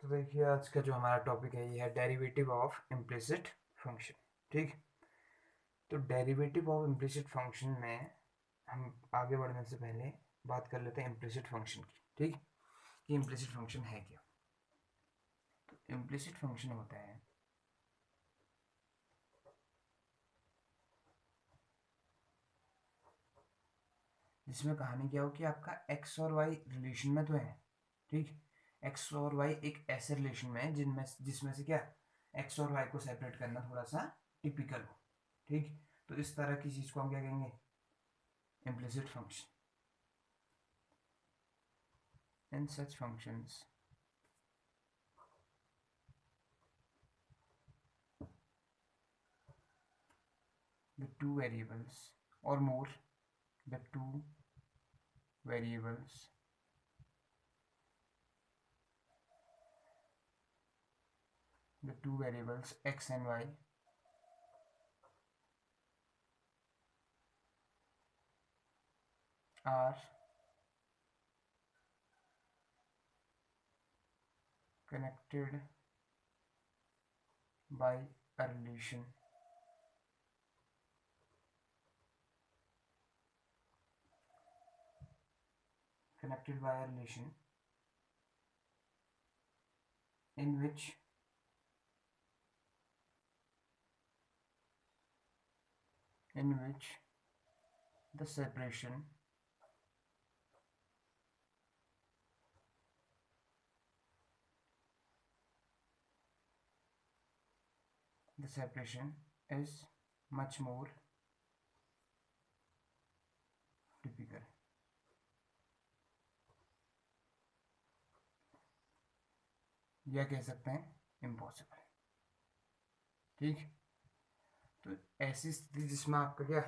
तो देखिए आज का जो हमारा टॉपिक है ये है डेरिवेटिव ऑफ इम्प्लिसिट फंक्शन। ठीक, तो डेरिवेटिव ऑफ इम्प्लिसिट फंक्शन में हम आगे बढ़ने से पहले बात कर लेते हैं इम्प्लिसिट फंक्शन की। ठीक, कि इम्प्लिसिट फंक्शन है क्या। तो इम्प्लिसिट फंक्शन होता है जिसमें कहानी क्या हो कि आपका एक्स और वाई रिलेशन में तो है। ठीक, एक्स और वाई एक ऐसे रिलेशन में है जिसमें से क्या एक्स और वाई को सेपरेट करना थोड़ा सा टिपिकल हो। ठीक, तो इस तरह की चीज़ को हम क्या कहेंगे, implicit function. In such functions, the two variables or more, the two variables x and y are connected by a relation connected by a relation in which the separation is much more typical, या कह सकते हैं impossible. ठीक, तो ऐसी स्थिति जिसमें आपका क्या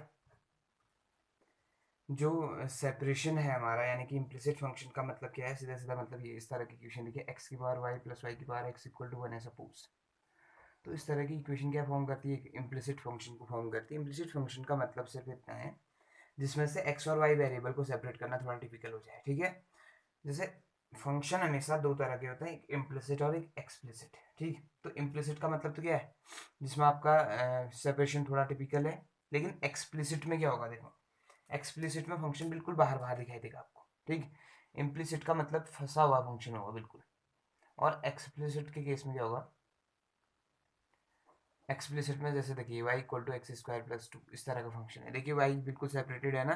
जो सेपरेशन है हमारा, यानी कि इम्प्लिसिट फंक्शन का मतलब क्या है, सीधा सीधा मतलब ये इस तरह की इक्वेशन देखिए, एक्स की पावर वाई प्लस वाई की पावर एक्स इक्वल टू 1 है सपोज। तो इस तरह की इक्वेशन क्या फॉर्म करती है, इम्प्लिसिट फंक्शन को फॉर्म करती है। इम्प्लिसिट फंक्शन का मतलब सिर्फ इतना है जिसमें से एक्स और वाई वेरिएबल को सेपरेट करना थोड़ा टिपिकल हो जाए। ठीक है, जैसे फंक्शन हमेशा दो तरह के होते हैं, एक इम्प्लिसिट और एक एक्सप्लिसिट। ठीक, तो इम्प्लिसिट का मतलब तो क्या है, जिसमें आपका सेपरेशन थोड़ा टिपिकल है। लेकिन एक्सप्लिसिट में क्या होगा, देखो एक्सप्लिसिट में फंक्शन बिल्कुल बाहर बाहर दिखाई देगा आपको। ठीक, इम्प्लिसिट का मतलब फंसा हुआ फंक्शन होगा बिल्कुल। और एक्सप्लिसिट के केस में क्या होगा, एक्सप्लिसिट में जैसे देखिए y equal to x square plus two, इस तरह का फंक्शन है। देखिए y बिल्कुल सेपरेटेड है ना,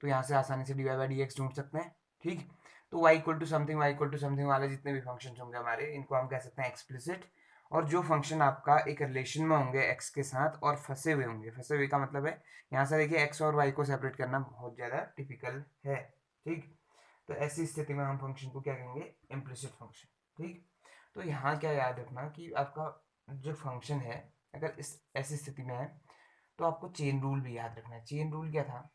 तो यहाँ से आसानी से d Y by D x ढूंढ सकते हैं। ठीक, तो y इक्वल टू समथिंग वाले जितने भी फंक्शन होंगे हमारे, इनको हम कह सकते हैं एक्सप्लिसिट। और जो फंक्शन आपका एक रिलेशन में होंगे x के साथ और फंसे हुए होंगे, फंसे हुए का मतलब है यहाँ से देखिए x और y को सेपरेट करना बहुत ज़्यादा टिपिकल है। ठीक, तो ऐसी स्थिति में हम फंक्शन को क्या कहेंगे, इम्प्लिसिट फंक्शन। ठीक, तो यहाँ क्या याद रखना कि आपका जो फंक्शन है अगर इस ऐसी स्थिति में है तो आपको चेन रूल भी याद रखना है। चेन रूल क्या था,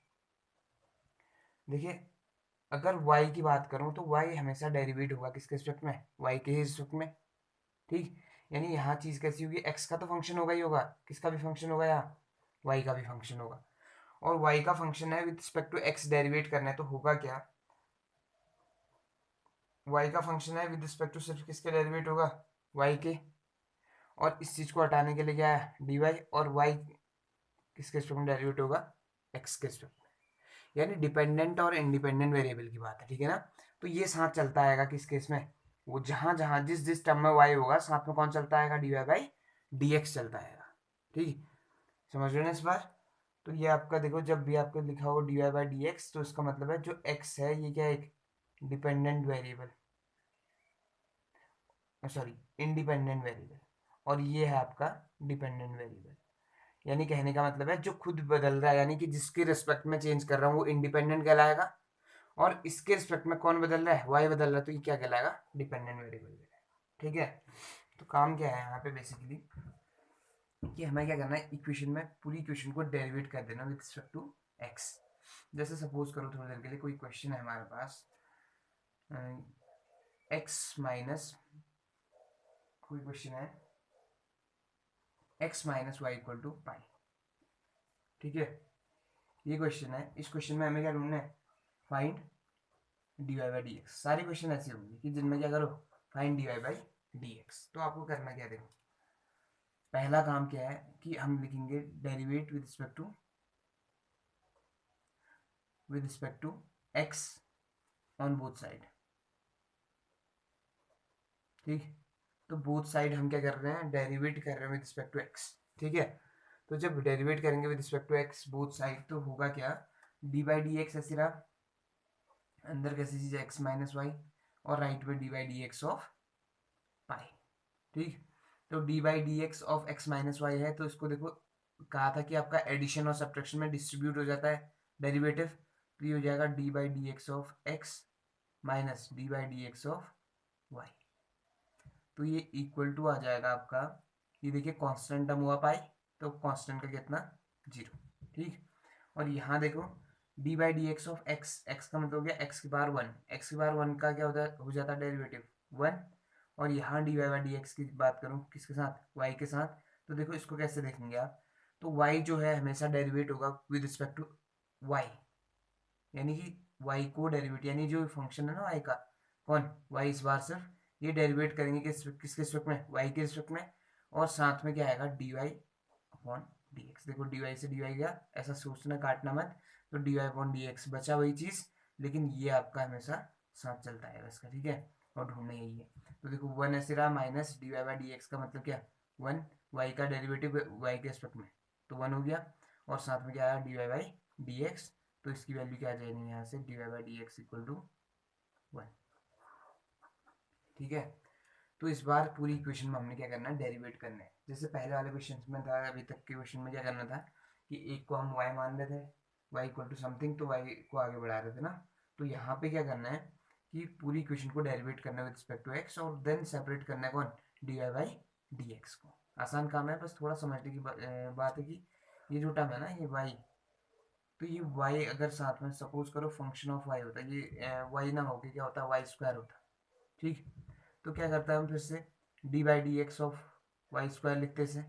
देखिए अगर y की बात करूं तो y हमेशा डेरिवेट होगा किसके रिस्पेक्ट में, y के ही रिस्पेक्ट में। ठीक, यानी यहाँ चीज़ कैसी होगी, x का तो फंक्शन होगा ही होगा, किसका भी फंक्शन होगा, यहाँ y का भी फंक्शन होगा। और y का फंक्शन है with respect to x derivate करना है, तो होगा क्या, y का फंक्शन है विद रिस्पेक्ट टू सिर्फ किसके डेरिवेट होगा, y के। और इस चीज़ को हटाने के लिए क्या है, dy, और y किसके रिस्पेक्ट में डेरिवेट होगा, x के रिस्पेक्ट में। यानी डिपेंडेंट और इंडिपेंडेंट वेरिएबल की बात है। ठीक है ना, तो ये साथ चलता आएगा किस केस में, वो जहां जहां जिस जिस टर्म में y होगा साथ में कौन चलता आएगा, d Y by D x चलता आएगा। ठीक, समझ रहे हो ना इस बार। तो ये आपका देखो, जब भी आपको लिखा हो d Y by D x, तो इसका मतलब है जो x है ये क्या है, एक dependent variable, sorry independent variable, और ये है आपका डिपेंडेंट वेरिएबल। यानी कहने का मतलब है जो खुद बदल रहा है, यानी कि जिसके रिस्पेक्ट में चेंज कर रहा हूँ वो इंडिपेंडेंट कहलाएगा, और इसके रिस्पेक्ट में कौन बदल रहा है, वाई बदल रहा है, तो ये क्या कहलाएगा, डिपेंडेंट वेरिएबल। ठीक है, तो काम क्या है यहाँ पे बेसिकली कि हमें क्या करना है, इक्वेशन में पूरी इक्वेशन को डेरिवेट कर देना विद रिस्पेक्ट टू एक्स। जैसे सपोज करो थोड़ी देर के लिए कोई क्वेश्चन है हमारे पास, एक्स माइनस, कोई क्वेश्चन है x minus y equal to pi. ठीक है, ये क्वेश्चन है, इस क्वेश्चन में हमें क्या ढूंढना है, find d Y by D x. सारी क्वेश्चन ऐसी होंगी कि जिनमें क्या करो, find d Y by dx। तो आपको करना क्या है, देखो पहला काम क्या है कि हम लिखेंगे derivate with respect to x on both side. ठीक, तो बोथ साइड हम क्या कर रहे हैं, डेरिवेट कर रहे हैं विद रिस्पेक्ट टू x। ठीक है, तो जब डेरिवेट करेंगे with respect to x both side तो होगा क्या, डी बाई डी एक्स ऐसे रहा, अंदर कैसी चीज x माइनस वाई, और राइट में d by D x of pi. ठीक, तो d by D x of x minus y है, तो इसको देखो कहा था कि आपका एडिशन और सब्ट्रैक्शन में डिस्ट्रीब्यूट हो जाता है डेरिवेटिव, तो ये हो जाएगा d by D x of x minus d by D x of y. तो ये इक्वल टू आ जाएगा आपका, ये देखिए कांस्टेंट टर्म हुआ पाई, तो कांस्टेंट का कितना, 0। ठीक, और यहाँ देखो d by D x of x, x का मतलब हो गया एक्स की बार 1, एक्स की बार 1 का क्या होता है, हो जाता है डेरिवेटिव 1। और यहाँ d Y by D x की बात करूँ किसके साथ, वाई के साथ, तो देखो इसको कैसे देखेंगे आप, तो वाई जो है हमेशा डेरिवेट होगा विद रिस्पेक्ट टू वाई, यानी कि वाई को डेरिवेट, यानी जो फंक्शन है ना वाई का, कौन, वाई इस बार सिर्फ ये डेरिवेट करेंगे किसके रिस्पेक्ट में, वाई के रिस्पेक्ट में, और साथ में क्या आएगा d y upon d x. देखो डी वाई से डी वाई गया, ऐसा सोचना काटना मत, तो d y upon d x बचा वही चीज़, लेकिन ये आपका हमेशा साथ चलता है इसका। ठीक है, और ढूंढना यही है, तो देखो 1 ऐसे रहा minus d Y by D x का मतलब क्या, 1, वाई का डेरिवेटिव वाई के रिस्पेक्ट में तो 1 हो गया, और साथ में क्या आया d Y by D x, तो इसकी वैल्यू क्या आ जाएगी यहाँ से, d Y by D x equal to 1। ठीक है, तो इस बार पूरी इक्वेशन में हमने क्या करना है, डेरिवेट करना है। जैसे पहले वाले क्वेश्चन में था, अभी तक के क्वेश्चन में क्या करना था कि एक को हम y मान रहे थे, y इक्वल टू समथिंग, तो y को आगे बढ़ा रहे थे ना, तो यहाँ पे क्या करना है कि पूरी इक्वेशन को डेरिवेट करना है विद रिस्पेक्ट टू x, और देन सेपरेट करना है कौन, d Y by D x को। आसान काम है, बस थोड़ा समझने की बात है कि ये जो टर्म है ना ये y, तो ये y अगर साथ में सपोज करो फंक्शन ऑफ y होता है, ये y ना होके क्या होता है, वाई स्क्वायर होता। ठीक, तो क्या करता है हम फिर से d by D x of y square लिखते से,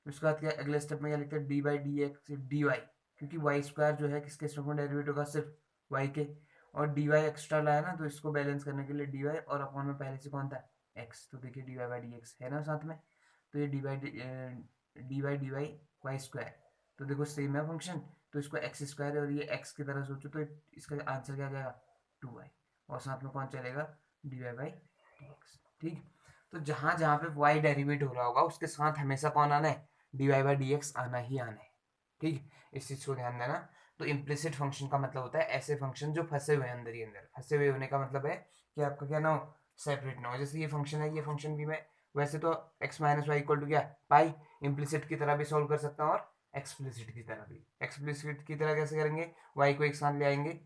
उसके बाद क्या अगले स्टेप में क्या लिखते हैं, d by D x d y, क्योंकि वाई स्क्वायर जो है किसके स्टेप में डेरिवेट होगा, सिर्फ वाई के, और डी वाई एक्स्ट्रा लाया ना, तो इसको बैलेंस करने के लिए डी वाई, और अपॉन में पहले से कौन था, एक्स, तो देखिए d Y by D x है ना साथ में, तो ये डी वाई वाई स्क्वायर, तो देखो सेम है फंक्शन, तो इसको एक्स स्क्वायर है और ये एक्स की तरह सोचो, तो इसका आंसर क्या आ जाएगा, 2y, और साथ में कौन चलेगा, d Y by D x. ठीक, तो जहां जहां पे y डेरिवेट हो रहा होगा उसके साथ हमेशा कौन आना है, d Y by D x आना ही आना है। ठीक, इस चीज को ध्यान देना। तो इम्प्लिसिट फंक्शन का मतलब होता है ऐसे फंक्शन जो फंसे हुए हैं अंदर ही अंदर, फंसे हुए होने का मतलब है कि आपका क्या ना हो, सेपरेट ना हो। जैसे ये फंक्शन है, ये फंक्शन भी मैं वैसे तो x minus y equal to क्या, पाई, इम्प्लिसिट की तरह भी सॉल्व कर सकता हूँ और एक्सप्लिसिट की तरह भी। एक्सप्लिसिट की तरह कैसे करेंगे, y को एक साथ ले आएंगे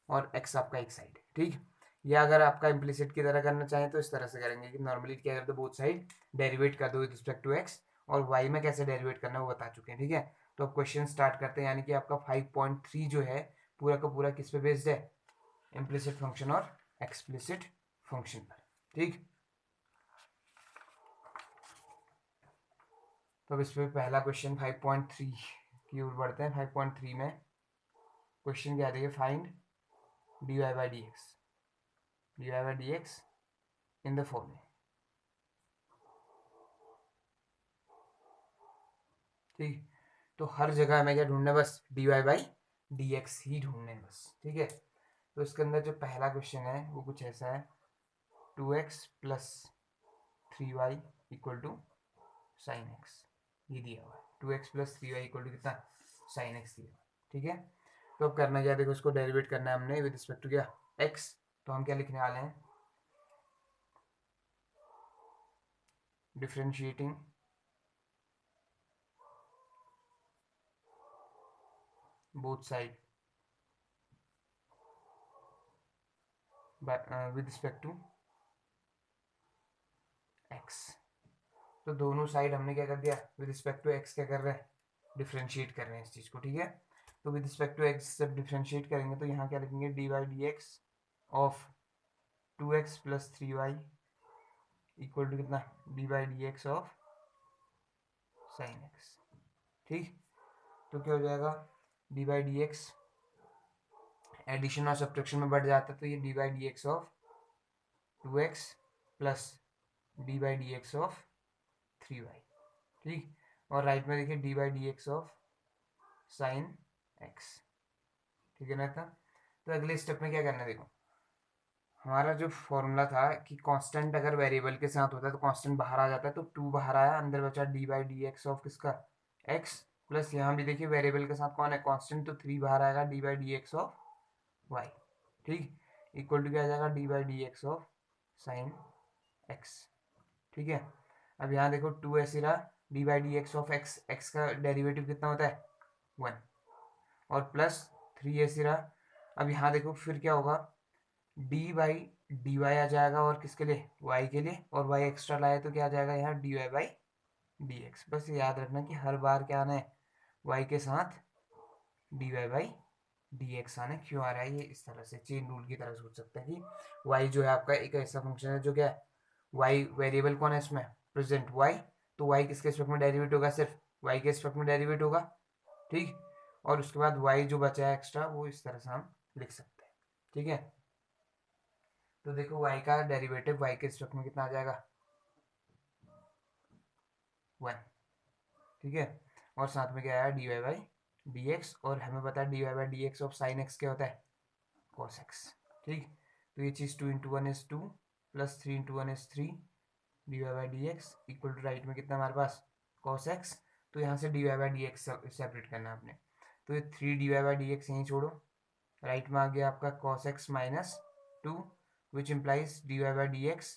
और x आपका एक साइड। ठीक, या अगर आपका इम्प्लिसिट की तरह करना चाहें तो इस तरह से करेंगे कि नॉर्मली क्या करते हैं, बोथ साइड डेरिवेट कर दो विद रिस्पेक्ट टू x, और y में कैसे डेरिवेट करना है वो बता चुके हैं। ठीक है, तो अब क्वेश्चन स्टार्ट करते हैं, यानी कि आपका 5.3 जो है पूरा का पूरा किस पे बेस्ड है, इम्प्लिसिट फंक्शन और एक्सप्लिसिट फंक्शन पर। ठीक, तो अब इस पे पहला क्वेश्चन 5.3 की ओर बढ़ते हैं। 5.3 में क्वेश्चन क्या देखिए, find d Y by D x in the following. ठीक, तो हर जगह हमें क्या ढूंढना है, बस d Y by D x ही ढूंढने हैं बस। ठीक है, तो इसके अंदर जो पहला क्वेश्चन है वो कुछ ऐसा है, 2x plus 3y equal to sine x, ये दिया हुआ है 2x plus 3y equal to कितना, साइन एक्स दिया हुआ है। ठीक है, तो अब करना क्या, देखो इसको डेरिवेट करना है हमने विद रिस्पेक्ट टू क्या, x, तो हम क्या लिखने वाले हैं, differentiating both side with respect to x। तो दोनों साइड हमने क्या कर दिया, विद रिस्पेक्ट टू x क्या कर रहे हैं, डिफरेंशिएट कर रहे हैं इस चीज को। ठीक है, तो विद रिस्पेक्ट टू x जब डिफरेंशिएट करेंगे तो यहाँ क्या लिखेंगे, d y d x of 2x plus 3y equal to कितना, d by D x of sine x. ठीक, तो क्या हो जाएगा, d by D x addition और सब्ट्रैक्शन में बढ़ जाता है, तो ये d by D x of 2x plus d by D x of 3y, ठीक। और राइट में देखिए D by D x of sine x, ठीक है ना इतना। तो अगले स्टेप में क्या करना है, देखो हमारा जो फॉर्मूला था कि कांस्टेंट अगर वेरिएबल के साथ होता है तो कांस्टेंट बाहर आ जाता है, तो 2 बाहर आया, अंदर बचा d by D x of किसका, एक्स, प्लस यहाँ भी देखिए वेरिएबल के साथ कौन है, कांस्टेंट, तो 3 बाहर आएगा, d by D x of y, ठीक, इक्वल टू क्या आ जाएगा, d by D x of sine x, ठीक है। अब यहाँ देखो 2 ऐसे रहा, d by D x of x, x का डेरिवेटिव कितना होता है 1, और प्लस 3 ऐसे रहा। अब यहाँ देखो फिर क्या होगा, डी बाई डी वाई आ जाएगा, और किसके लिए, वाई के लिए, और वाई एक्स्ट्रा लाए तो क्या आ जाएगा यहाँ d Y by D x. बस याद रखना कि हर बार क्या आना है, वाई के साथ d Y by D x आना है। क्यों आ रहा है ये, इस तरह से चेन रूल की तरह सोच सकते हैं कि वाई जो है आपका एक ऐसा फंक्शन है जो क्या है, वाई वेरिएबल कौन है इसमें, प्रेजेंट वाई, तो वाई किसके रिस्पेक्ट में डेरिवेट होगा, सिर्फ वाई के रिस्पेक्ट में डेरिवेट होगा, ठीक। और उसके बाद वाई जो बचा है एक्स्ट्रा वो इस तरह से हम लिख सकते हैं, ठीक है। तो देखो y का डेरिवेटिव y के रिस्पेक्ट में कितना आ जाएगा 1, ठीक है। और साथ में क्या आया d Y by D x, और हमें पता है d Y by D x of sine x क्या होता है कॉस एक्स, ठीक। तो ये चीज़ 2 into 1 is 2 plus 3 into 1 is 3 d Y by D x equal to right में कितना हमारे पास कॉस एक्स, तो यहाँ से d Y by D x separate करना है आपने, तो ये 3 d Y by D x यहीं छोड़ो, राइट में आ गया आपका cos x minus 2 which implies d Y by D x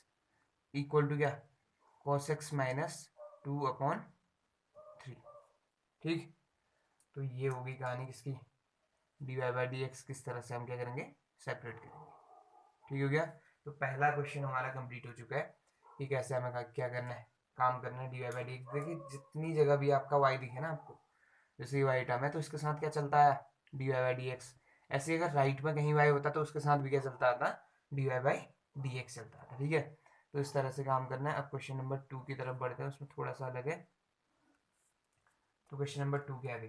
equal to क्या cos x माइनस 2 अपॉन 3, ठीक। तो ये होगी कहानी किसकी, डी वाई बाई डी एक्स किस तरह से हम क्या करेंगे सेपरेट करेंगे, ठीक हो गया। तो पहला क्वेश्चन हमारा कंप्लीट हो चुका है कि कैसे हमें क्या करना है, काम करना है d Y by D x. देखिए जितनी जगह भी आपका वाई दिखे ना आपको, जैसे वाई टर्म है तो इसके साथ क्या चलता है d Y by D x, ऐसे अगर राइट में कहीं वाई होता तो उसके साथ भी क्या चलता था d Y by D x चलता था, ठीक है। तो इस तरह से काम करना है। अब क्वेश्चन नंबर 2 की तरफ बढ़ते हैं, उसमें थोड़ा सा अलग है। तो क्वेश्चन नंबर 2 क्या है,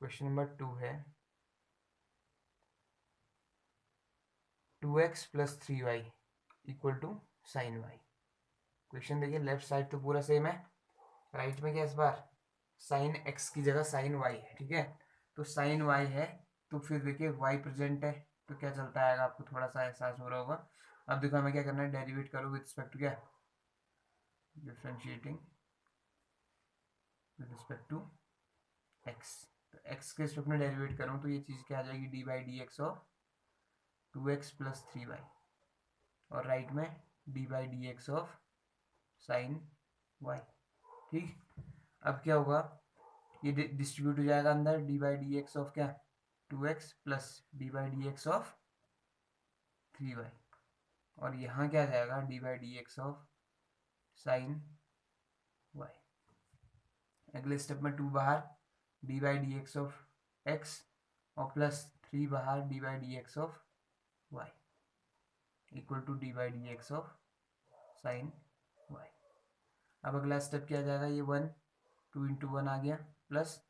क्वेश्चन नंबर 2 है 2x plus 3y equal to sine y. Question देखिए लेफ्ट साइड तो पूरा सेम है, राइट में क्या इस बार साइन एक्स की जगह साइन वाई है, ठीक है। तो साइन वाई है तो फिर देखिए वाई प्रेजेंट है तो क्या चलता आएगा, आपको थोड़ा सा एहसास हो रहा होगा। अब देखो हमें क्या करना है, डेरिवेट करो विद रिस्पेक्ट टू क्या, differentiating with respect to x. तो एक्स के रिस्पेक्ट में डेरिवेट करूँ तो ये चीज़ क्या आ जाएगी d by D x of 2x plus 3y, और राइट में d by D x of sine y, ठीक। अब क्या होगा, ये डिस्ट्रीब्यूट हो जाएगा अंदर, d by D x of क्या 2x plus d by D x of 3y, और यहाँ क्या आ जाएगा d by D x of sine y. अगले स्टेप में 2 बाहर, d by D x of x, और प्लस 3 बाहर d by D x of y equal to d by D x of sine y. अब अगला स्टेप क्या आ जाएगा, ये 1 2 इंटू 1 आ गया, प्लस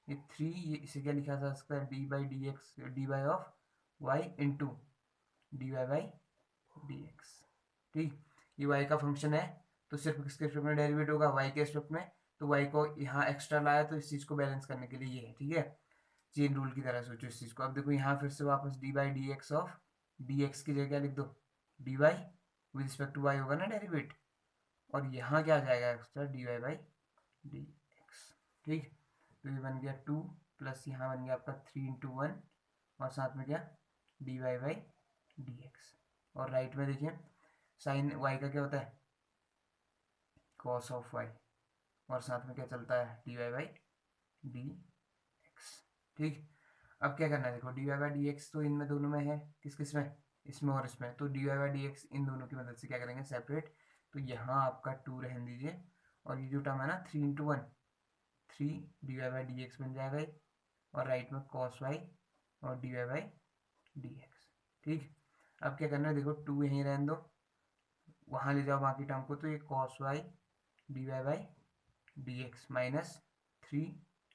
ये 3, ये इसे क्या लिखा जा सकता है d by D x d by of y into d Y by D x, ठीक। ये वाई का फंक्शन है तो सिर्फ किसके रिस्पेक्ट में डेरिवेट होगा, वाई के रिस्पेक्ट में, तो वाई को यहाँ एक्स्ट्रा लाया तो इस चीज़ को बैलेंस करने के लिए ये है, ठीक है। चेन रूल की तरह सोचो इस चीज़ को। अब देखो यहाँ फिर से वापस d by D x of d x की जगह क्या लिख दो d y with respect to y होगा ना डेरिवेट, और यहाँ क्या आ जाएगा extra d Y by D x, ठीक। तो ये बन गया 2 प्लस यहाँ बन गया आपका 3 इंटू 1, और साथ में क्या d Y by D x, और राइट में देखिए साइन वाई का क्या होता है कॉस ऑफ वाई, और साथ में क्या चलता है d Y by D x, ठीक। अब क्या करना है, देखो d Y by D x तो इनमें दोनों में है, किस किस में, इसमें और इसमें, तो d Y by D x इन दोनों की मदद से क्या करेंगे सेपरेट। तो यहाँ आपका 2 रहने दीजिए, और ये जो टर्म है ना 3 into 1 3 d Y by D x बन जाएगा, और राइट में कॉस वाई और d Y by D x, ठीक। अब क्या करना है, देखो 2 यहीं रहने दो, वहाँ ले जाओ बाकी टर्म को, तो ये cos y d Y by D x minus 3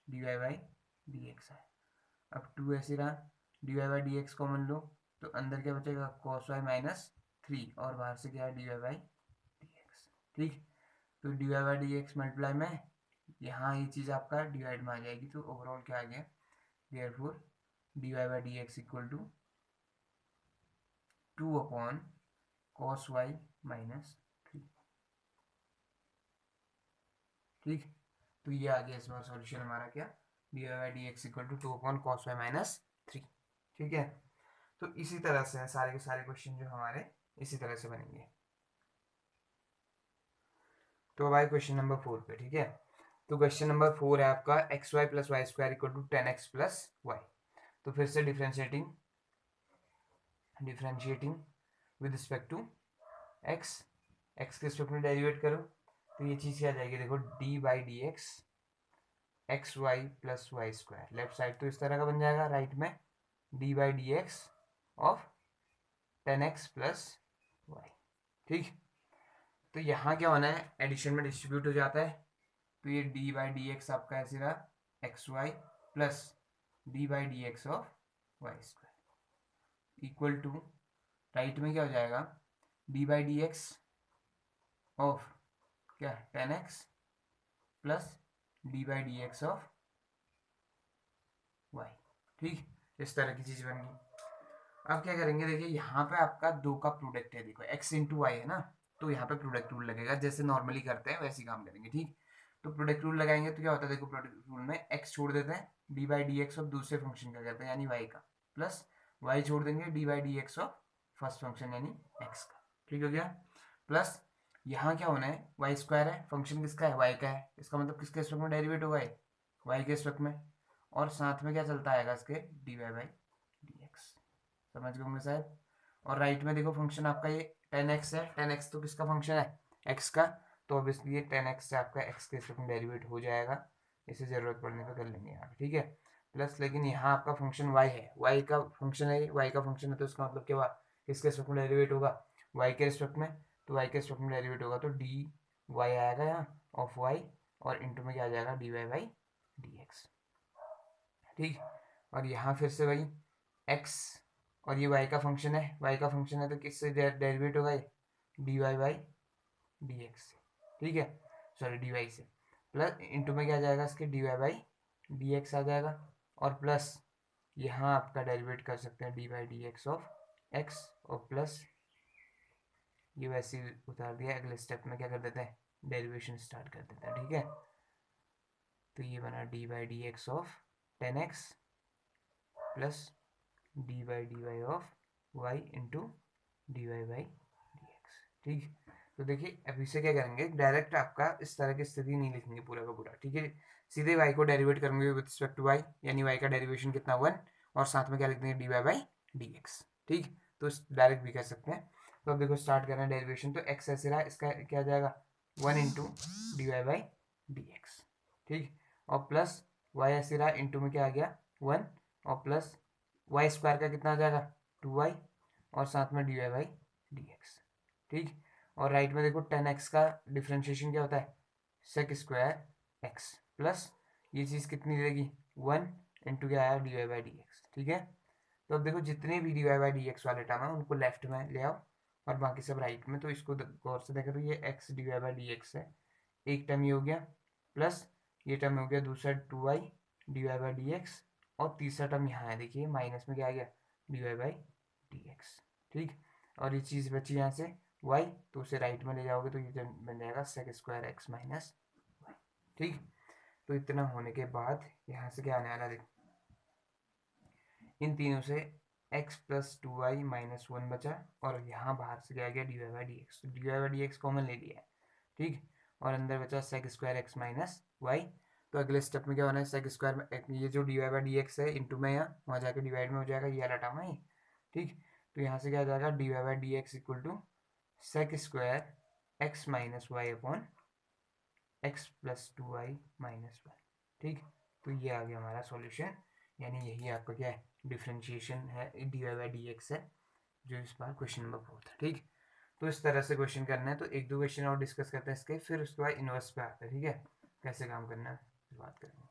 d Y by D x है। अब 2 ऐसे रहा, d Y by D x common लो तो अंदर क्या बचेगा कॉस वाई माइनस 3, और बाहर से क्या है डी वाई बाई ठीक। तो d Y by D x multiply में यहाँ ये चीज़ आपका डिवाइड में आ जाएगी, तो ओवरऑल क्या आ गया, therefore d Y by D x equal to 2 upon cos y minus 3। ठीक। तो ये आ गया इस बार सॉल्यूशन हमारा क्या, d Y by D x equal to 2 upon cos y minus 3। ठीक है। तो इसी तरह से है सारे के सारे क्वेश्चन जो हमारे इसी तरह से बनेंगे। तो भाई क्वेश्चन नंबर 4 पे, ठीक है। तो क्वेश्चन नंबर 4 है आपका x y plus y square equal to 10x plus y. तो फिर से differentiating with respect to x, x के रिस्पेक्ट में डेरिवेट करो, तो ये चीज़ क्या आ जाएगी, देखो d by D x y plus y square. Left side तो इस तरह का बन जाएगा, राइट में d by D x of 10x plus y. ठीक। तो यहाँ क्या होना है, एडिशन में डिस्ट्रीब्यूट हो जाता है, तो ये डी बाई डी एक्स आपका ऐसे रहा x y plus d by D x of y square equal to, right में क्या हो जाएगा, d by D x of क्या 10x plus d by D x of y. ठीक। इस तरह की चीज़ बन गई। अब क्या करेंगे, देखिए यहाँ पे आपका दो का प्रोडक्ट है, देखो x इंटू वाई है ना, तो यहाँ पे प्रोडक्ट रूल लगेगा, जैसे नॉर्मली करते हैं वैसे ही काम करेंगे। ठीक। तो प्रोडक्ट रूल लगाएंगे तो क्या होता है, देखो प्रोडक्ट रूल में x छोड़ देते हैं, d by D x of दूसरे फंक्शन का करते हैं यानी y का, प्लस y छोड़ देंगे D by D x of first function यानी x का। ठीक हो गया। प्लस यहाँ क्या होना है, वाई स्क्वायर है, फंक्शन किसका है, y का है, इसका मतलब किसके रिस्पेक्ट में डेरिवेट होगा, y के रिस्पेक्ट में, और साथ में क्या चलता आएगा इसके d Y by D x, समझ गए होंगे शायद। और राइट में देखो फंक्शन आपका ये 10x है, 10x तो किसका फंक्शन है, x का, तो ऑब्वियसली ये 10x से आपका x के रिस्पेक्ट में डेरिवेट हो जाएगा, इसे ज़रूरत पड़ने पे कर लेंगे यहाँ पे। ठीक है। प्लस लेकिन यहाँ आपका फंक्शन y है, y का फंक्शन है, y का फंक्शन है, तो इसका मतलब क्या हुआ, किसके रिस्पेक्ट में डेरिवेट होगा, y के रिस्पेक्ट में, तो y के रिस्पेक्ट में डेरिवेट होगा तो डी वाई आएगा यहाँ ऑफ y, और इंटू में क्या आ जाएगा d Y by D x. ठीक। और यहाँ फिर से वही x, और ये y का फंक्शन है, y का फंक्शन है तो किससे डेरिवेट होगा, ये d Y by D x. ठीक है, सॉरी डी वाई से, प्लस इंटू में क्या आ जाएगा इसके d Y by D x आ जाएगा, और प्लस यहाँ आपका डेरिवेट कर सकते हैं d by D x of x, और प्लस ये वैसे ही उतार दिया, अगले स्टेप में क्या कर देते हैं, डेरिवेशन स्टार्ट कर देते हैं। ठीक है। तो ये बना d by D x of 10x plus d y of y into d Y by D x. ठीक। तो देखिए अभी से क्या करेंगे, डायरेक्ट आपका इस तरह की स्थिति नहीं लिखेंगे पूरा का पूरा। ठीक है। सीधे y को डेरिवेट करेंगे विद रिस्पेक्ट टू y, यानी y का डेरिवेशन कितना 1, और साथ में क्या लिख देंगे d Y by D x. ठीक। तो डायरेक्ट भी कर सकते हैं। तो अब देखो स्टार्ट करना है डेरिवेशन, तो x ऐसे रहा, इसका क्या आ जाएगा 1 into d Y by D x. ठीक। और प्लस y ऐसे रहा, इंटू में क्या आ गया 1, और प्लस वाई स्क्वायर का कितना आ जाएगा 2y, और साथ में d Y by D x. ठीक। और राइट में देखो 10x का डिफ्रेंशिएशन क्या होता है, सेक स्क्वायर x, प्लस ये चीज़ कितनी देगी 1 इंटू क्या आया d Y by D x. ठीक है। तो अब देखो जितने भी d Y by D x वाले टर्म है उनको लेफ्ट में ले आओ, और बाकी सब राइट में। तो इसको गौर से देखो, तो ये x d Y by D x है, एक टर्म ये हो गया, प्लस ये टर्म हो गया दूसरा 2y d Y by D x, और तीसरा टर्म यहाँ है, देखिए माइनस में क्या आ गया d Y by D x. ठीक। और ये चीज़ बची यहाँ से y, तो उसे राइट में ले जाओगे तो ये बन जाएगा sec square x minus y. ठीक। तो इतना होने के बाद यहाँ से क्या आने वाला, देख इन तीनों से x प्लस 2y माइनस 1 बचा, और यहाँ बाहर से क्या आ गया d Y by D x, तो d Y by D x common ले लिया है। ठीक। और अंदर बचा sec square x minus y. तो अगले स्टेप में क्या होना है, सेक स्क्वायर में ये जो d Y by D x है इंटू में यहाँ वहाँ जाकर डिवाइड में हो जाएगा, ये वाला टर्म है। ठीक। तो यहाँ से क्या आ जाएगा d Y by D x equal to sec square x minus y upon x plus 2y minus 1। ठीक। तो ये आ गया हमारा सॉल्यूशन, यानी यही आपका क्या है डिफ्रेंशिएशन है, d Y by D x है, जो इस बार क्वेश्चन नंबर 4 था। ठीक। तो इस तरह से क्वेश्चन करना है, तो एक दो क्वेश्चन और डिस्कस करते हैं इसके, फिर उसके बाद इनवर्स पे आते हैं। ठीक है, कैसे काम करना है बात करेंगे।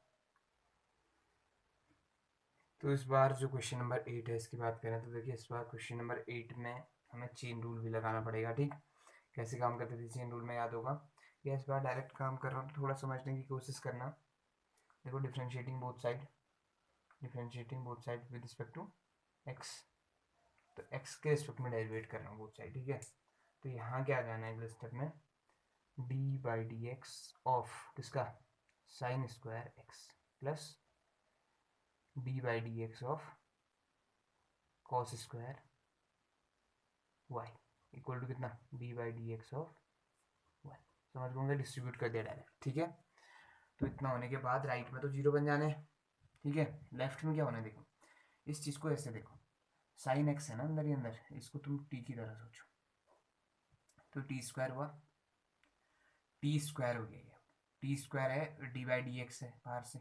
तो इस बार जो क्वेश्चन नंबर 8 है इसकी बात करें, तो देखिए इस बार क्वेश्चन नंबर 8 में हमें चेन रूल भी लगाना पड़ेगा। ठीक। कैसे काम करते थे चेन रूल में, याद होगा। या इस बार डायरेक्ट काम कर रहा हूँ तो थोड़ा समझने की कोशिश करना। देखो differentiating both side with respect to x, तो एक्स के रिस्पेक्ट में डेरिवेट कर रहा हूँ बोथ साइड, ठीक है। तो यहाँ क्या आ जाना है अगले स्टेप में, d by D x of किसका, sine square x plus d by D x of cos square y equal to कितना, d by D x of y. समझ गए, डिस्ट्रीब्यूट कर दिया डायरेक्ट, ठीक है। तो इतना होने के बाद राइट में तो जीरो बन जाने, ठीक है। लेफ्ट में क्या होना है, देखो इस चीज़ को ऐसे देखो, साइन एक्स है ना अंदर ही अंदर, इसको तुम टी की तरह सोचो, तो टी स्क्वायर हुआ, टी स्क्वायर हो गया ये, टी स्क्वायर है डी बाई डी एक्स है बाहर से,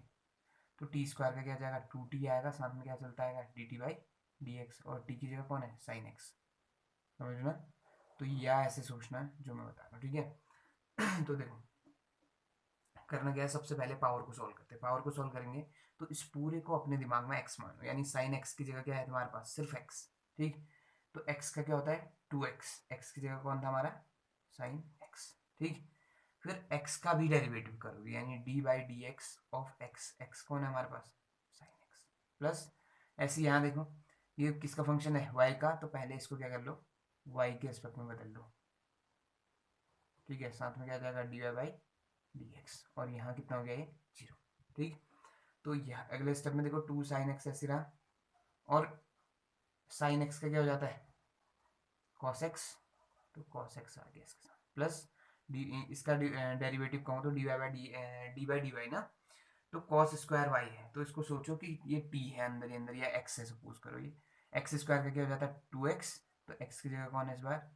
तो टी स्क्वायर का क्या जाएगा, टू टी आएगा, साथ में क्या चलता आएगा D T by D x, और टी की जगह कौन है, साइन एक्स। समझ ना, तो या ऐसे सोचना है जो मैं बता रहा हूँ, ठीक है। तो देखो करना क्या है, सबसे पहले पावर को सॉल्व करते हैं। पावर को सॉल्व करेंगे तो इस पूरे को अपने दिमाग में एक्स मानो, यानी साइन एक्स की जगह क्या है तुम्हारे पास, सिर्फ एक्स, ठीक। तो एक्स का क्या होता है, टू एक्स, एक्स की जगह कौन था हमारा, साइन एक्स, ठीक। फिर एक्स का भी डेरिवेटिव करोगे, यानी D by D x of x, x कौन है हमारे पास, साइन एक्स, प्लस ऐसे यहाँ देखो ये किसका फंक्शन है, वाई का, तो पहले इसको क्या कर लो, वाई के रिस्पेक्ट में बदल लो, ठीक है। साथ में क्या जाएगा, d Y by D x, और यहाँ कितना हो गया ये, जीरो, ठीक। तो यह अगले स्टेप में देखो, टू साइन एक्स ऐसे रहा, और साइन एक्स का क्या हो जाता है, कॉस एक्स, तो कॉस एक्स आ गया इसके साथ, प्लस इसका डेरिवेटिव कहूँ तो डी बाई डी वाई ना, तो कॉस स्क्वायर वाई है, तो इसको सोचो कि ये टी है अंदर ही अंदर, या एक्स है सपोज करो, ये एक्स स्क्वायर का क्या हो जाता है, टू एक्स, तो एक्स की जगह कौन है इस बार,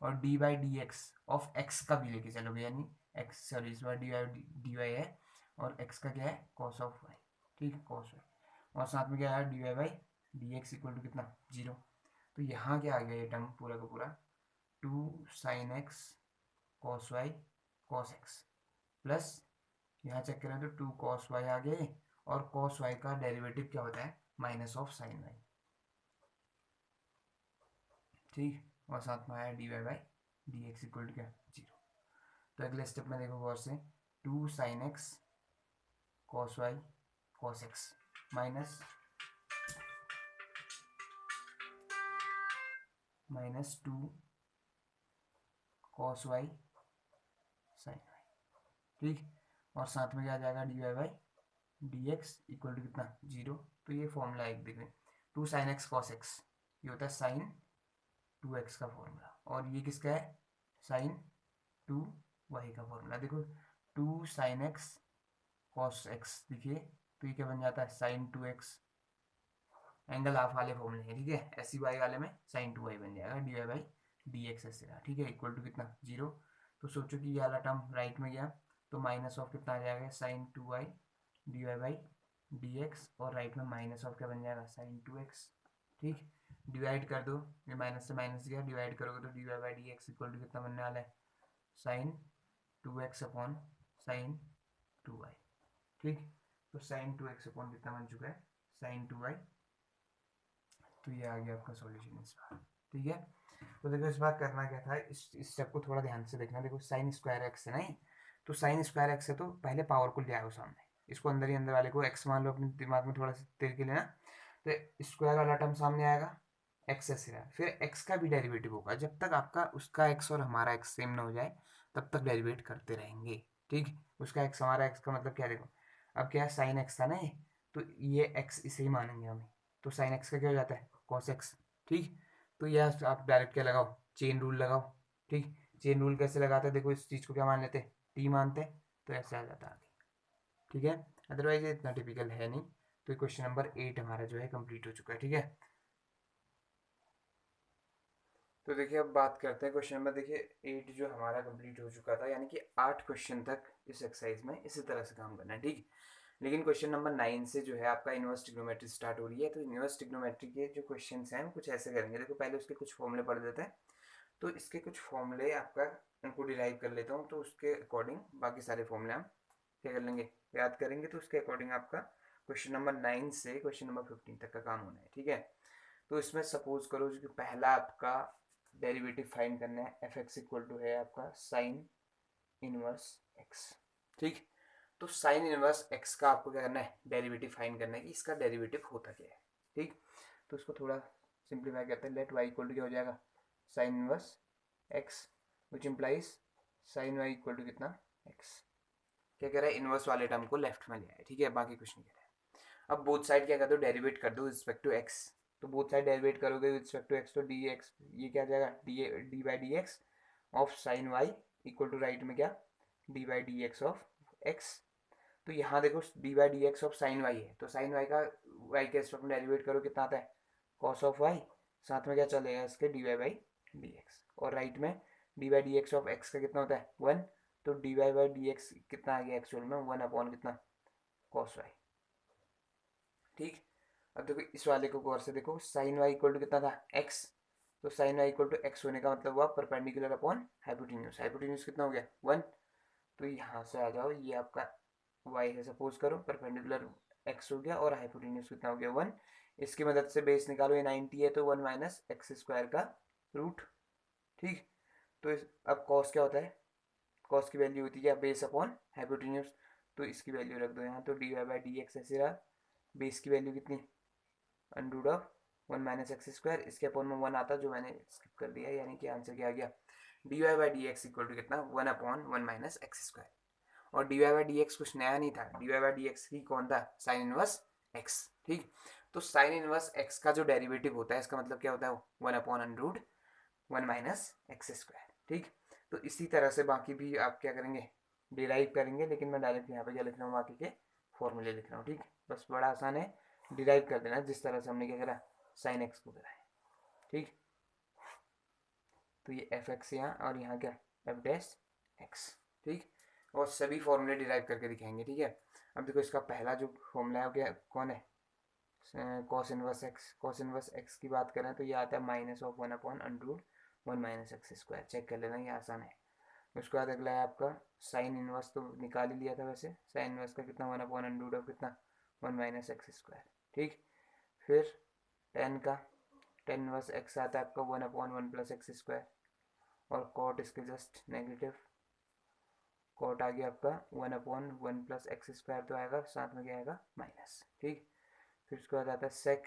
और D by D x of x का भी लेके चलोगे, यानी एक्स, सॉरी इस बार डी वाई है, और एक्स का क्या है, कॉस ऑफ वाई, ठीक है, कॉस वाई, और साथ में क्या है, d Y by D x equal to कितना, जीरो। तो यहाँ क्या आ गया ये टर्म पूरा का पूरा, two sine x cos y cos x, plus यहाँ चेक करें तो टू कॉस वाई आ गए, और कॉस वाई का डेरिवेटिव क्या होता है, माइनस ऑफ साइन वाई, ठीक। और साथ में आया d Y by D x equal to क्या, जीरो। तो अगले स्टेप में देखो गौर से, two sine x cos y cos x minus two cos y sine y, ठीक। और साथ में क्या आ जाएगा, d Y by D x equal to कितना, जीरो। तो ये फॉर्मूला एक देखें, two sine x cos x, ये होता है साइन टू एक्स का फॉर्मूला, और ये किसका है, साइन टू वाई का फॉर्मूला। देखो two sine x cos x देखिए, तो ये क्या बन जाता है, sine two x, angle half वाले फॉर्मूले हैं, ठीक है। एस सी वाई वाले में साइन टू वाई बन जाएगा, d Y by D x ऐसे रहा, ठीक है, इक्वल टू कितना, जीरो। तो सोचो कि ये वाला टर्म राइट में गया, तो माइनस ऑफ कितना आ जाएगा, sine two y d Y by D x, और राइट में माइनस ऑफ क्या बन जाएगा, साइन टू एक्स, ठीक। डिवाइड कर दो, ये माइनस से माइनस गया, डिवाइड करोगे तो d Y by D x equal to कितना बनने वाला है, sine two x upon sine two y, ठीक। तो साइन टू एक्स अपॉन कितना बन चुका है, साइन टू वाई। तो ये आ गया आपका सॉल्यूशन इस बार, ठीक है। तो देखो इस बार करना क्या था, इस स्टेप को थोड़ा ध्यान से देखना। देखो साइन स्क्वायर एक्स है नहीं, तो साइन स्क्वायर एक्स है तो पहले पावर को ले आओ सामने, इसको अंदर ही अंदर वाले को एक्स मान लो, अपने दिमाग में थोड़ा सा तेल के लेना, तो स्क्वायर वाला टर्म सामने आएगा, एक्स ऐसे रहा, फिर एक्स का भी डेरिवेटिव होगा, जब तक आपका उसका एक्स और हमारा एक्स सेम ना हो जाए तब तक डेरिवेट करते रहेंगे, ठीक। उसका एक्स हमारा एक्स का मतलब क्या, देखो अब क्या है, साइन एक्स था ना ये, तो ये एक्स इसे ही मानेंगे हमें, तो साइन एक्स का क्या हो जाता है, कॉस एक्स, ठीक। तो यह आप डायरेक्ट क्या लगाओ, चेन रूल लगाओ, ठीक। चेन रूल कैसे लगाते हैं, देखो इस चीज़ को क्या मान लेते हैं, टी मानते हैं, तो ऐसे आ जाता है आगे, ठीक है। अदरवाइज ये इतना टिपिकल है नहीं। तो क्वेश्चन नंबर 8 हमारा जो है कंप्लीट हो चुका है, ठीक है। तो देखिए अब बात करते हैं क्वेश्चन नंबर, देखिए 8 जो हमारा कंप्लीट हो चुका था, यानी कि 8 क्वेश्चन तक इस एक्सरसाइज में इसी तरह से काम करना है, ठीक। लेकिन क्वेश्चन नंबर 9 से जो है आपका इनवर्स ट्रिग्नोमेट्री स्टार्ट हो रही है, तो इनवर्स ट्रिग्नोमेट्री के जो क्वेश्चन हैं हम कुछ ऐसे करेंगे। देखो पहले उसके कुछ फॉर्मूले पढ़ देते हैं, तो इसके कुछ फॉर्मूले आपका उनको डिराइव कर लेता हूँ, तो उसके अकॉर्डिंग बाकी सारे फॉर्मूले हम क्या कर लेंगे, याद करेंगे, तो उसके अकॉर्डिंग आपका क्वेश्चन नंबर 9 से क्वेश्चन नंबर 15 तक का काम होना है, ठीक है। तो इसमें सपोज करो जो कि पहला आपका डेरिवेटिव फाइंड करना है, एफ एक्स इक्वल टू है आपका साइन इनवर्स एक्स। ठीक, तो साइन इनवर्स एक्स का आपको क्या करना है, डेरिवेटिव फाइंड करना है कि इसका डेरिवेटिव होता क्या है। ठीक, तो इसको थोड़ा सिंप्लीफाई करते हैं। लेट वाई इक्वल टू क्या हो जाएगा, sine inverse x which implies sine y equal to कितना, एक्स। क्या कह रहा है, इनवर्स वाले टर्म को लेफ्ट में ले आए। ठीक है, बाकी कुछ नहीं कह रहा है। अब बोथ साइड क्या कर दो, डेरिवेट कर दो रिस्पेक्ट टू एक्स। तो बोथ साइड डेरिवेट करोगे रिस्पेक्ट टू एक्स तो डी एक्स, ये क्या आ जाएगा, d by D x of sine y equal to right में क्या, d by D x of x. तो यहाँ देखो d by D x of sine y है, तो साइन वाई का वाई के रिस्पेक्ट में डेरिवेट करो कितना आता है, कॉस ऑफ वाई, साथ में क्या चलेगा इसके d Y by D x, और राइट में d by D x of x का कितना होता है 1, तो d Y by D x कितना आ गया एक्चुअल में 1 अपॉन कितना, कॉस वाई। ठीक, अब देखो इस वाले को गौर से देखो, साइन वाई इक्वल टू कितना था एक्स, तो sine y equal to x होने का मतलब हुआ परपेंडिकुलर अपॉन हाइपोटेन्यूज, हाइपोटेन्यूज कितना हो गया 1। तो यहाँ से आ जाओ, ये आपका वाई है सपोज करो, परपेंडिकुलर एक्स हो गया और हाइपोटेन्यूज कितना हो गया 1। इसकी मदद से बेस निकालो, ये 90 है तो 1 माइनस एक्स स्क्वायर का रूट। ठीक, तो अब कॉस क्या होता है, कॉस की वैल्यू होती है क्या, बेस अपॉन हाइपोटेन्यूज, तो इसकी वैल्यू रख दो यहाँ, तो d Y by D x ऐसे रहा, बेस की वैल्यू कितनी, under of 1 minus x square, इसके अपॉन में 1 आता जो मैंने स्किप कर दिया, यानी कि आंसर क्या आ गया, d Y by D x equal to कितना 1 अपॉन 1 माइनस एक्स स्क्वायर। और d Y by D x कुछ नया नहीं था, d Y by D x ही कौन था, साइन इनवर्स एक्स। ठीक, तो साइन इनवर्स एक्स का जो डेरिवेटिव होता है इसका मतलब क्या होता है, 1 upon under 1 minus x square. ठीक, तो इसी तरह से बाकी भी आप क्या करेंगे, डिराइव करेंगे, लेकिन मैं डायरेक्ट यहाँ पे क्या लिख रहा हूँ, बाकी के फॉर्मूले लिख रहा हूँ। ठीक, बस बड़ा आसान है, डिराइव कर देना जिस तरह से हमने क्या करा, साइन एक्स को करा है। ठीक, तो ये एफ एक्स यहाँ और यहाँ क्या, एफ डैश एक्स। ठीक, और सभी फॉर्मूले डिराइव करके दिखाएंगे। ठीक है, अब देखो इसका पहला जो फॉर्मूला है क्या कौन है, cos inverse x. Cos inverse x की बात करें तो ये आता है minus of 1 upon under 1 minus x square, check कर लेना, ये आसान है। उसके बाद अगला है आपका साइन इनवर्स, तो निकाल ही लिया था वैसे, साइन इनवर्स का कितना 1 अपॉन अंडर ऑफ कितना 1 माइनस एक्स स्क्वायर। ठीक, फिर टेन का, टेन इनवर्स एक्स आता है आपका 1 अपॉन 1 प्लस एक्स स्क्वायर, और कॉट इसके जस्ट नेगेटिव, कॉट आ गया आपका 1 अपॉन 1 प्लस एक्स स्क्वायर, तो आएगा साथ में क्या आएगा माइनस। ठीक, फिर उसके बाद आता है सेक,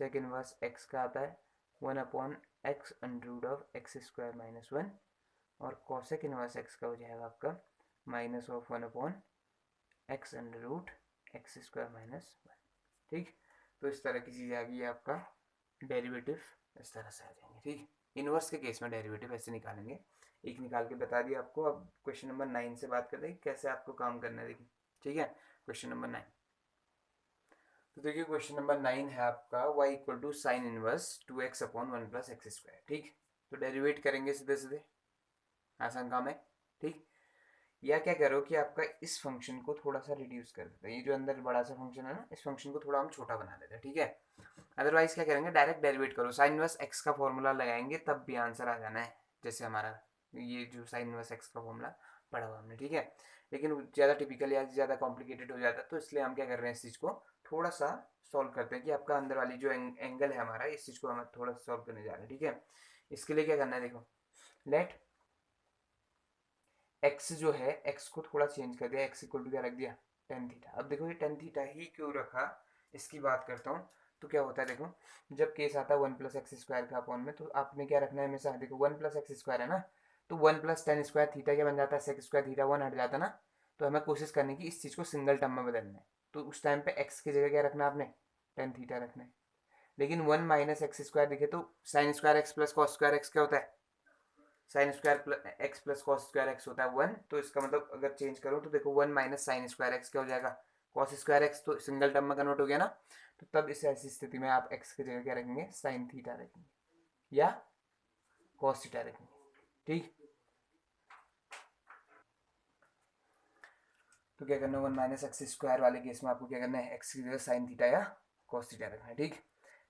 सेक इनवर्स एक्स का आता है 1 upon x under of x square minus 1, और कॉसेक इनवर्स एक्स का हो जाएगा आपका minus of 1 upon x under root x square minus 1। ठीक, तो इस तरह की चीज़ आ गई आपका डेरिवेटिव, इस तरह से आ जाएंगे। ठीक, इनवर्स के केस में डेरिवेटिव ऐसे निकालेंगे, एक निकाल के बता दिया आपको। अब क्वेश्चन नंबर 9 से बात करते हैं कैसे आपको काम करना है, देखिए। ठीक है, क्वेश्चन नंबर 9, तो देखिए क्वेश्चन नंबर 9 है आपका y equal to sine inverse 2x upon 1 plus x square. ठीक, तो डेरिवेट करेंगे सीधे सीधे, आसान काम है। ठीक, या क्या करो कि आपका इस फंक्शन को थोड़ा सा रिड्यूस कर देते हैं, ये जो अंदर बड़ा सा फंक्शन है ना, इस फंक्शन को थोड़ा हम छोटा बना देते हैं। ठीक है, अदरवाइज क्या करेंगे, डायरेक्ट डेरिवेट करो, साइन इनवर्स एक्स का फॉर्मूला लगाएंगे तब भी आंसर आ जाना है, जैसे हमारा ये जो साइन इनवर्स एक्स का फॉर्मूला पढ़ा हुआ हमने। ठीक है, लेकिन ज़्यादा टिपिकल या ज़्यादा कॉम्प्लिकेटेड हो जाता है, तो इसलिए हम क्या कर रहे हैं, इस चीज़ को थोड़ा सा सॉल्व करते हैं कि आपका अंदर वाली जो एंगल है हमारा, इस चीज़ को हम थोड़ा सा सॉल्व करने जा रहे हैं। ठीक है, इसके लिए क्या करना है, देखो लेट एक्स जो है, एक्स को थोड़ा चेंज कर दिया, एक्स इक्वल टू क्या रख दिया, टेन थीटा। अब देखो ये टेन थीटा ही क्यों रखा, इसकी बात करता हूँ। तो क्या होता है, देखो जब केस आता है 1 प्लस एक्स स्क्वायर का अपॉन में, तो आपने क्या रखना है हमेशा, देखो 1 प्लस एक्स स्क्वायर है ना, तो 1 प्लस टेन स्क्वायर थीटा क्या बन जाता है, सेक स्क्वायर थीटा 1 हट जाता है ना, तो हमें कोशिश करनी की इस चीज़ को सिंगल टर्म में बदलना है। तो उस टाइम पे एक्स की जगह क्या रखना है आपने, टेन थीटा रखना है। लेकिन 1 माइनस एक्स स्क्वायर दिखे तो sign square x plus cos square x क्या होता है, sign square x plus cos square x होता है 1, तो इसका मतलब अगर चेंज करूँ तो देखो 1 माइनस साइन स्क्वायर एक्स क्या हो जाएगा, कॉस स्क्वायर एक्स, तो सिंगल टर्म में कन्वर्ट हो गया ना। तो तब इस ऐसी स्थिति में आप एक्स की जगह क्या रखेंगे, साइन थीटा रखेंगे या कॉस थीटा रखेंगे। ठीक, तो क्या करना है, 1 माइनस एक्स स्क्वायर वाले केस में आपको क्या करना है, एक्स की जगह साइन थीटा या कॉस थीटा रखना है। ठीक,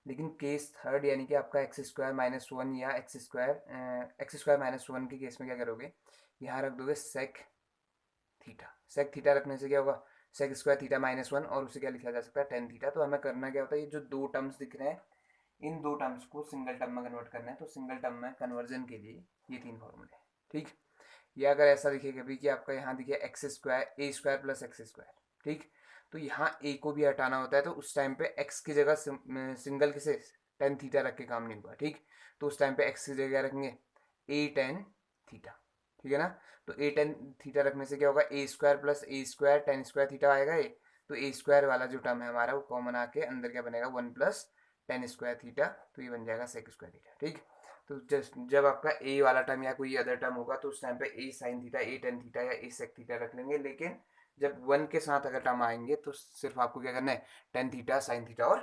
लेकिन केस थर्ड यानी कि आपका एक्स स्क्वायर माइनस 1 या एक्स स्क्वायर माइनस 1 के केस में क्या करोगे, यहाँ रख दोगे सेक थीटा। सेक थीटा रखने से क्या होगा, सेक स्क्वायर थीटा माइनस 1, और उसे क्या लिखा जा सकता है, टेन थीटा। तो हमें करना क्या होता है, ये जो दो टर्म्स दिख रहे हैं इन दो टर्म्स को सिंगल टर्म में कन्वर्ट करना है, तो सिंगल टर्म में कन्वर्जन के लिए ये 3 फॉर्मूले हैं, ठीक। या अगर ऐसा दिखेगा भी कि आपका यहाँ दिखे एक्स स्क्वायर ए स्क्वायर प्लस एक्स स्क्वायर, ठीक, तो यहाँ ए को भी हटाना होता है, तो उस टाइम पे एक्स की जगह सिंगल किसे टेन थीटा रख के काम नहीं हुआ, ठीक। तो उस टाइम पे एक्स की जगह रखेंगे ए टेन थीटा, ठीक है ना। तो ए टेन थीटा रखने से क्या होगा, ए स्क्वायर प्लस ए स्क्वायर टेन स्क्वायर थीटा आएगा ये, तो ए स्क्वायर वाला जो टर्म है हमारा वो कॉमन आके अंदर क्या बनेगा, one plus tan square theta, तो ये बन जाएगा सेक स्क्वायर थीटा, ठीक। तो जब आपका ए वाला टर्म या कोई अदर टर्म होगा तो उस टाइम पे ए साइन थीटा ए टेन थीटा या ए सेक थीटा रख लेंगे, लेकिन जब वन के साथ अगर टर्म आएंगे तो सिर्फ आपको क्या करना है, टेन थीटा साइन थीटा और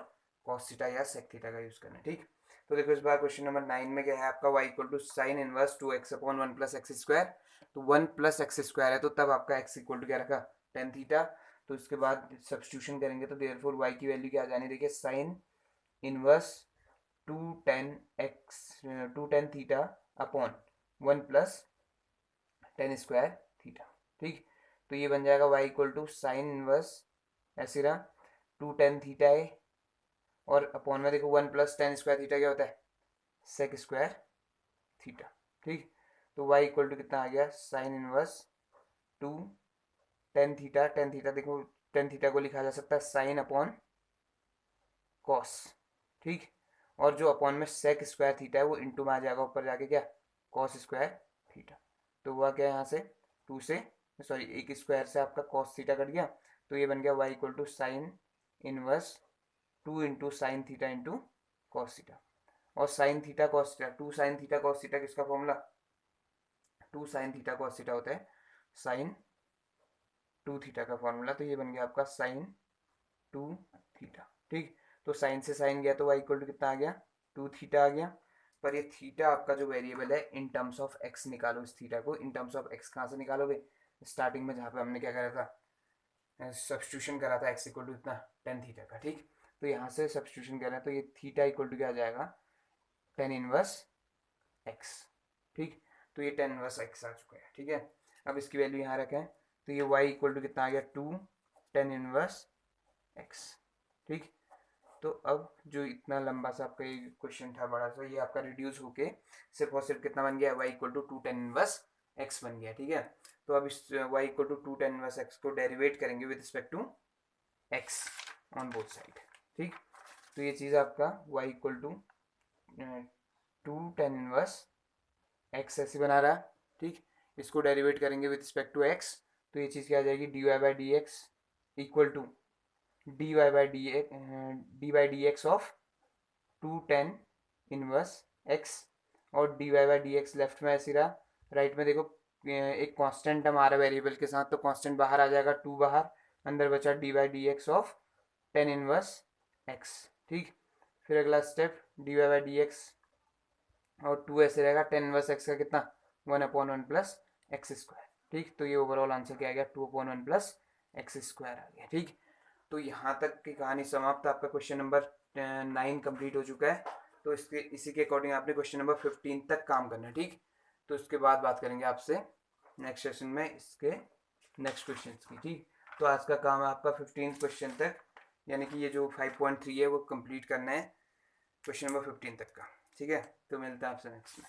कॉस थीटा या सेक थीटा का यूज करना है, ठीक। तो देखो इस बार क्वेश्चन नंबर 9 में क्या है आपका y equal to sine inverse 2x upon 1 plus x square, तो 1 प्लस एक्स स्क्वायर है तो तब आपका x इक्वल टू क्या रखा, टेन थीटा। तो इसके बाद सब्स्टिट्यूशन करेंगे तो देयरफॉर y की वैल्यू क्या आ जानी, देखिए sine inverse two tan theta upon 1 plus tan square theta, ठीक। तो ये बन जाएगा y equal to sine inverse ऐसे रहा टू टेन थीटा है, और अपॉन में देखो 1 प्लस टेन स्क्वायर थीटा क्या होता है, सेक स्क्वायर थीटा, ठीक। तो y इक्वल टू कितना आ गया, sign inverse two tan theta देखो टेन थीटा को लिखा जा सकता है साइन अपॉन कॉस, ठीक। और जो अपॉन में सेक स्क्वायर थीटा है वो इंटू में आ जाएगा ऊपर जाके क्या, कॉस स्क्वायर थीटा। तो हुआ क्या यहाँ से टू से सॉरी एक स्क्वायर से आपका कॉस थीटा कट गया, तो ये बन गया y equal to sine inverse two into sine theta into cos theta. और sine theta cos theta, two sine theta cos theta किसका formula, two sine theta cos theta होता है साइन टू थीटा का फॉर्मूला, तो ये बन गया आपका साइन टू थीटा, ठीक। तो साइन से साइन गया तो y इक्वल टू कितना आ गया, टू थीटा आ गया। पर ये थीटा आपका जो वेरिएबल है इन टर्म्स ऑफ x निकालो, इस थीटा को इन टर्म्स ऑफ x कहाँ से निकालोगे, स्टार्टिंग में जहाँ पे हमने क्या करा था, सब्स्टिट्यूशन करा था x इक्वल टू इतना टेन थीटा का, ठीक। तो यहाँ से सब्स्टिट्यूशन कर रहे हैं तो ये थीटा इक्वल टू क्या आ जाएगा, टेन इनवर्स x, ठीक। तो ये टेन इनवर्स x आ चुका है, ठीक है। अब इसकी वैल्यू यहाँ रखें तो ये y इक्वल टू कितना आ गया, टू टेन इनवर्स x, ठीक। तो अब जो इतना लंबा सा आपका ये क्वेश्चन था बड़ा सा, ये आपका रिड्यूस होके सिर्फ और सिर्फ कितना बन गया, y equal to two tan inverse x बन गया, ठीक है। तो अब इस y equal to two tan inverse x को डेरिवेट करेंगे with respect to x on both side, ठीक। तो ये चीज़ आपका y equal to two tan inverse x ऐसे बना रहा है, ठीक। इसको डेरिवेट करेंगे विद रिस्पेक्ट टू x, तो ये चीज़ क्या आ जाएगी, dy by D x equal to d by D x of two tan inverse x, और dy by D x left में ऐसी रहा, राइट में देखो एक कांस्टेंट हम आ रहा है वेरिएबल के साथ, तो कांस्टेंट बाहर आ जाएगा, टू बाहर, अंदर बचा d by D x of tan inverse x, ठीक। फिर अगला step d by D x और टू ऐसे रहेगा, टेन इनवर्स x का कितना, one upon one plus x square, ठीक। तो ये ओवरऑल आंसर क्या आ गया, two upon one plus x square आ गया, ठीक। तो यहाँ तक की कहानी समाप्त, आपका क्वेश्चन नंबर 9 कंप्लीट हो चुका है। तो इसी के अकॉर्डिंग आपने क्वेश्चन नंबर 15 तक काम करना है, ठीक। तो इसके बाद बात करेंगे आपसे नेक्स्ट सेशन में इसके नेक्स्ट क्वेश्चन की, ठीक। तो आज का काम है आपका 15 क्वेश्चन तक, यानी कि ये जो 5.3 है वो कंप्लीट करना है क्वेश्चन नंबर 15 तक का, ठीक है। तो मिलता है आपसे नेक्स्ट में।